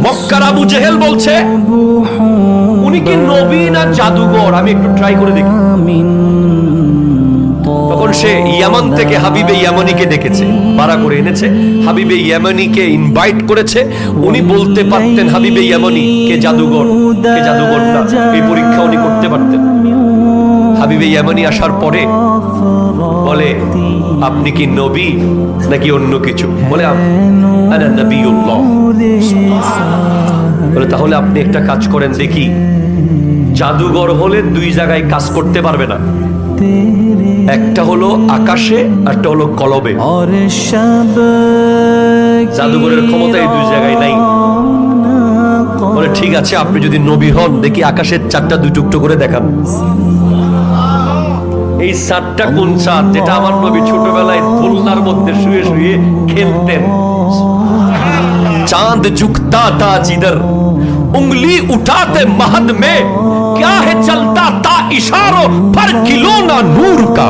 মক্কার আবু জেহেল বলছে উনি কি নবী না জাদুঘর, আমি একটু ট্রাই করে দেখি। তখন সে ইয়ামান থেকে হাবিবে ইয়ামানিকে ডেকেছে, ভাড়া করে এনেছে, হাবিবে ইয়ামানিকে ইনভাইট করেছে। উনি বলতে পারতেন হাবিবে ইয়ামানি কে জাদুঘর কে জাদুঘর না, এই পরীক্ষা উনি করতে পারতেন। হাবিবে ইয়ামানি আসার পরে বলে আপনি কি নবী নাকি অন্য কিছু? বলে আনা নবিয়ুল্লাহ। বলে তাহলে আপনি একটা কাজ করেন দেখি, জাদুঘর হলে দুই জায়গায় কাজ করতে পারবে না, একটা হলো আকাশে একটা হলো কলবে। জাদুঘরের ক্ষমতা এই দুই জায়গায় নাই। বলে ঠিক আছে, আপনি যদি নবী হন দেখি আকাশের চাঁদটা দুই টুকটো করে দেখান। এই চাঁদটা কোন চাঁদ? যেটা আমার নবী ছোটবেলায় দোলনার মধ্যে শুয়ে শুয়ে খেলতেন। चांद झुकता था जिधर उंगली उठाते महद में क्या है चलता था इशारों पर किलो ना नूर का।